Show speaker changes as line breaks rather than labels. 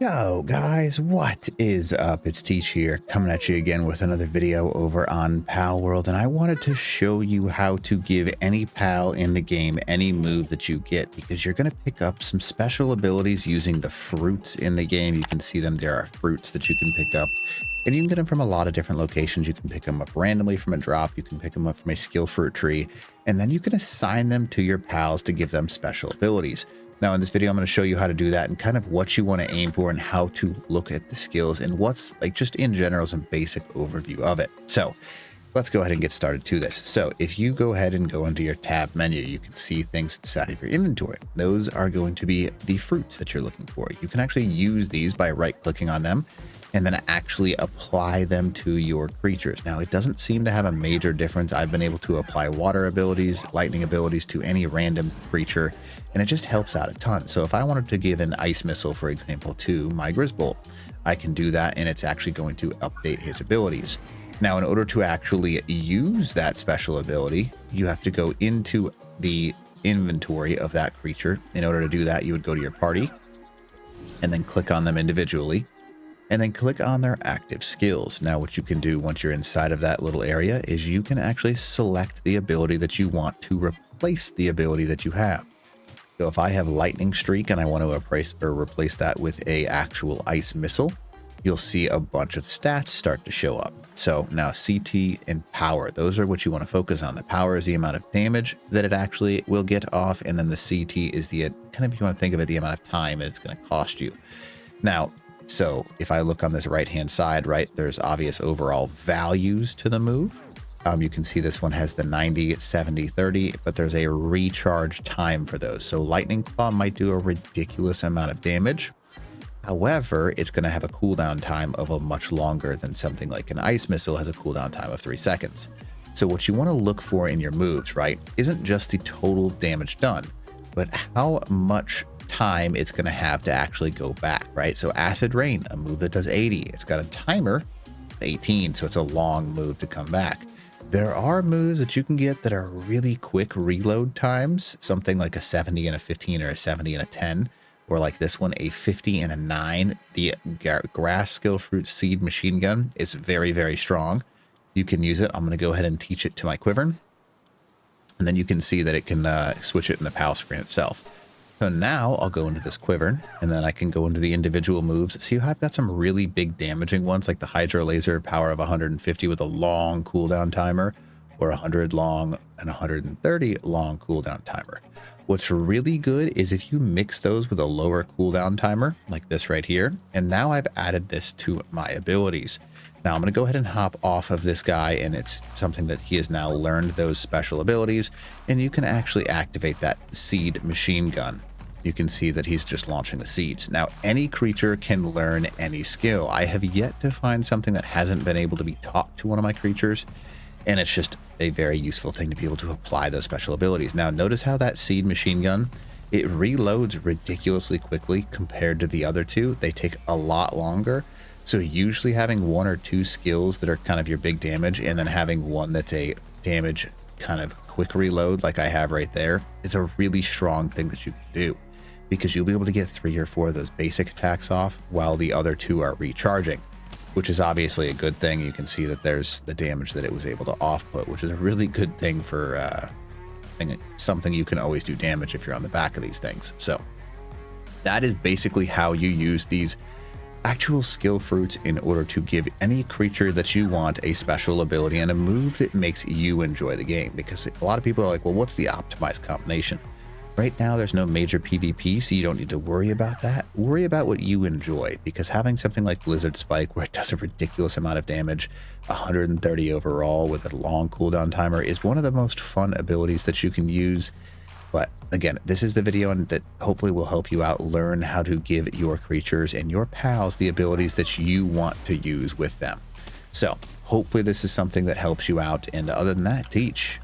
Yo guys, what is up? It's Teach here, coming at you again with another video over on PALWORLD, and I wanted to show you how to give any PAL in the game any move that you get, because you're going to pick up some special abilities using the fruits in the game. You can see them. There are fruits that you can pick up, and you can get them from a lot of different locations. You can pick them up randomly from a drop. You can pick them up from a skill fruit tree, and then you can assign them to your PALs to give them special abilities. Now in this video, I'm going to show you how to do that and kind of what you want to aim for and how to look at the skills and what's like just in general some basic overview of it. So let's go ahead and get started to this. So if you go ahead and go into your tab menu, you can see things inside of your inventory. Those are going to be the fruits that you're looking for. You can actually use these by right clicking on them and then actually apply them to your creatures. Now it doesn't seem to have a major difference. I've been able to apply water abilities, lightning abilities to any random creature, and it just helps out a ton. So if I wanted to give an ice missile, for example, to my Grizzbolt, I can do that, and it's actually going to update his abilities. Now, in order to actually use that special ability, you have to go into the inventory of that creature. In order to do that, you would go to your party and then click on them individually, and then click on their active skills. Now, what you can do once you're inside of that little area is you can actually select the ability that you want to replace the ability that you have. So if I have lightning streak and I want to replace that with a actual ice missile, you'll see a bunch of stats start to show up. So now CT and power, those are what you want to focus on. The power is the amount of damage that it actually will get off, and then the CT is the kind of, if you want to think of it, the amount of time it's going to cost you. Now, so if I look on this right hand side, right, there's obvious overall values to the move. You can see this one has the 90, 70, 30, but there's a recharge time for those. So Lightning Claw might do a ridiculous amount of damage. However, it's going to have a cooldown time of a much longer than something like an Ice Missile has a cooldown time of 3 seconds. So what you want to look for in your moves, right, isn't just the total damage done, but how much time it's going to have to actually go back, right? So Acid Rain, a move that does 80, it's got a timer of 18, so it's a long move to come back. There are moves that you can get that are really quick reload times, something like a 70 and a 15 or a 70 and a 10, or like this one, a 50 and a 9. The grass skill fruit seed machine gun is very, very strong. You can use it. I'm going to go ahead and teach it to my Quiver, and then you can see that it can switch it in the PAL screen itself. So now I'll go into this Quiver, and then I can go into the individual moves. See how I've got some really big damaging ones, like the Hydro Laser, power of 150 with a long cooldown timer, or 100 long and 130 long cooldown timer. What's really good is if you mix those with a lower cooldown timer, like this right here, and now I've added this to my abilities. Now I'm going to go ahead and hop off of this guy, and it's something that he has now learned those special abilities, and you can actually activate that seed machine gun. You can see that he's just launching the seeds. Now, any creature can learn any skill. I have yet to find something that hasn't been able to be taught to one of my creatures, and it's just a very useful thing to be able to apply those special abilities. Now, notice how that seed machine gun, it reloads ridiculously quickly compared to the other two. They take a lot longer. So usually having 1 or 2 skills that are kind of your big damage, and then having one that's a damage kind of quick reload like I have right there, is a really strong thing that you can do, because you'll be able to get 3 or 4 of those basic attacks off while the other 2 are recharging, which is obviously a good thing. You can see that there's the damage that it was able to off-put, which is a really good thing for something you can always do damage if you're on the back of these things. So that is basically how you use these actual skill fruits in order to give any creature that you want a special ability and a move that makes you enjoy the game. Because a lot of people are like, well, what's the optimized combination? Right now, there's no major PvP, so you don't need to worry about that. Worry about what you enjoy, because having something like Blizzard Spike, where it does a ridiculous amount of damage, 130 overall with a long cooldown timer, is one of the most fun abilities that you can use. But again, this is the video that hopefully will help you out learn how to give your creatures and your pals the abilities that you want to use with them. So hopefully this is something that helps you out. And other than that, Teach.